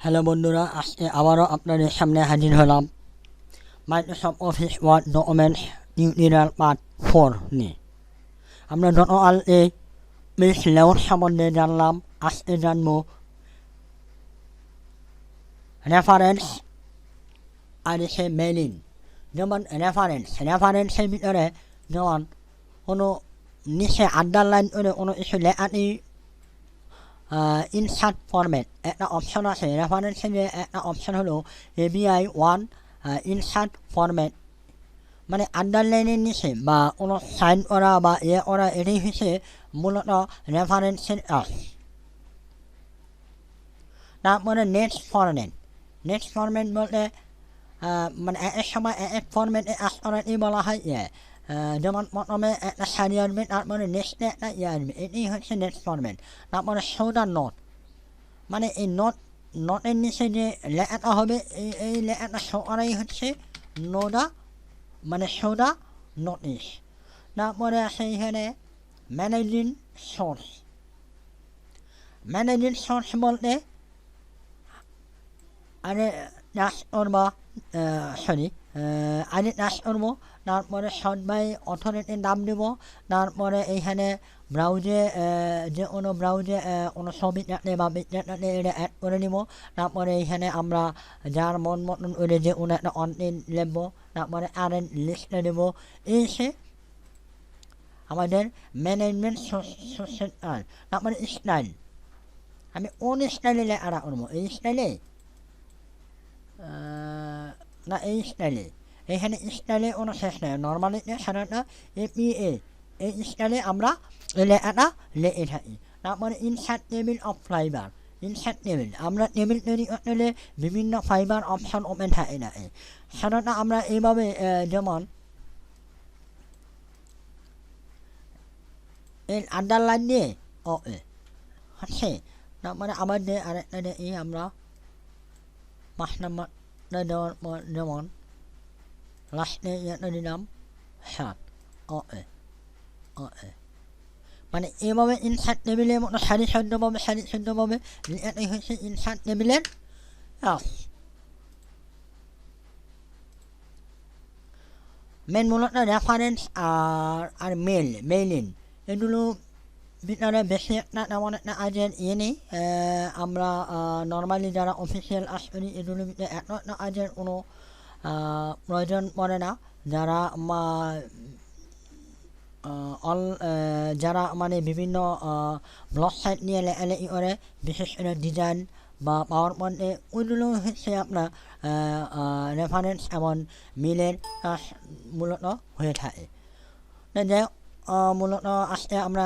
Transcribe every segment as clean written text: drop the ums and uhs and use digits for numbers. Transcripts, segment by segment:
Hello বন্ধুরা, আজকে আবারও আপনাদের সামনে হাজির হলাম Microsoft Office Word document tutorial part 4 নিয়ে। আমরা গতকাল এই পেজ লেআউট সম্বন্ধে জানলাম। আজকে জানব রেফারেন্স আর সে মেইলিং। যেমন রেফারেন্সের ভিতরে যেমন কোনো নিচে আন্ডারলাইন করে কোনো কিছু লেখাটি ইনসার্ট ফরম্যাট একটা অপশন আছে। রেফারেন্সে যে একটা অপশন হলো ABI 1 ইনসার্ট ফরম্যাট, মানে আন্ডারলাইনের নিচে বা কোনো সাইন করা বা করা, এটাই হচ্ছে মূলত রেফারেন্সের কাজ। তারপরে নেক্সট ফরম্যাট বলতে মানে এক সময় এক ফরম্যাটে কাজ করাতেই বলা হয় যেমন প্রথমে একটা সারি আসবে, তারপরে নেক্সটে একটা আসবে, এটাই হচ্ছে নেক্সট ফরম্যাট। তারপরে সৌদা নোট, মানে এই নোটের নিচে যে লেখাটা হবে এই লেখাটা শো করাই হচ্ছে নোডা, মানে সৌদা নোটিশ। তারপরে আছে এখানে ম্যানেজিং সোর্স বলতে আরে টাচ করবো আগে টাচ করবো, তারপরে শর্ট বাই অথরিটির নাম দেব, তারপরে এইখানে ব্রাউজে যে কোনো ব্রাউজে কোনো ছবি থাকলে বা পিকচার থাকলে এটা অ্যাড করে নিব। তারপরে এইখানে আমরা যার মন মতন করে যে কোনো একটা অনলাইন লিখবো, তারপরে কারেন্ট লিস্টে দেব। এই সে আমাদের ম্যানেজমেন্ট সোর্সের কাজ। তারপরে স্টাইল, আমি কোন স্টাইলে লেখাটা করবো, এই স্টাইলে না এই স্টাইলে, এখানে স্টাইলে কোনো শেষ নেই। নর্মালিতে সাধারণত APA এই স্টাইলে আমরা লেখাটা লিখে থাকি। তারপরে insert table of fibre, insert table আমরা টেবিল তৈরি করতে হলে বিভিন্ন ফাইবার অপশন ওপেন থাকে না। সাধারণত আমরা এইভাবে যেমন এর আন্ডারলাইন দিয়ে হচ্ছে। তারপরে আবার যে আরেকটা দেখি আমরা 5 নম্বর দেওয়ার পর যেমন লাস্টে ইয়েটা দিলাম 7 মানে এভাবে ইনসার্ট টেবিলের মতো সারি সাধ্যভাবে এটাই হচ্ছে ইনসার্ট টেবিলের মেন মূলত রেফারেন্স আর মেইলিং এগুলো ভিতরে বেশি একটা তেমন একটা কাজের নেই। আমরা নর্মালি যারা অফিসিয়াল কাজ করি এগুলোর ভিতরে একটা কাজের কোনো প্রয়োজন পড়ে না। যারা মানে বিভিন্ন ব্লগ সাইট নিয়ে লেখালেখি করে, বিশেষ করে ডিজাইন বা পাওয়ার পয়েন্টে, ওইগুলো হচ্ছে আপনার রেফারেন্স এবং মিলের মূলত হয়ে থাকে। যাই হোক, মূলত আজকে আমরা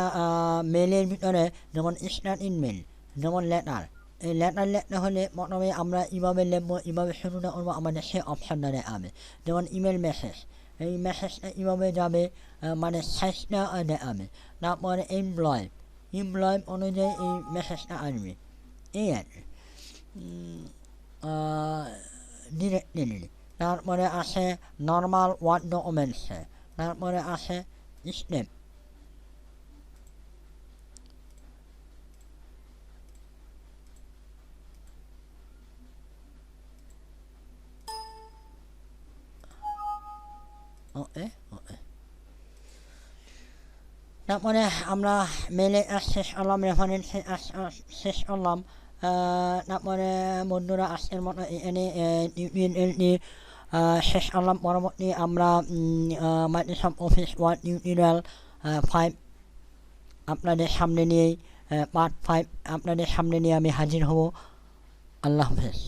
মেলের ভিতরে যেমন স্টার্টিং মেল, যেমন লেটার, এই লেটার লিখতে হলে প্রথমে আমরা এইভাবে লিখবো, এইভাবে শুরুটা করবো, আমাদের সে অপশানটা দেখাবে। যেমন ইমেল মেসেজ, এই মেসেজটা এইভাবে যাবে, মানে সাইজটা দেখাবে। তারপরে এমপ্লয় অনুযায়ী এই মেসেজটা আসবে। এই আর ডিরেক্টলি। তারপরে আসে নর্মাল ওয়ার্ড ডকুমেন্টসে, তারপরে আসে স্টেপ। তারপরে আমরা মেলে শেষ করলাম, রেফারেন্সে শেষ করলাম। তারপরে বন্ধুরা আজকের মতো এখানে টিউটোরিয়ালটি শেষ করলাম। পরবর্তী আমরা মাইক্রোসফট অফিস ওয়ার্ড টিউটোরিয়াল 5 আপনাদের সামনে নিয়ে পার্ট 5 আপনাদের সামনে নিয়ে আমি হাজির হব। আল্লাহ হাফেজ।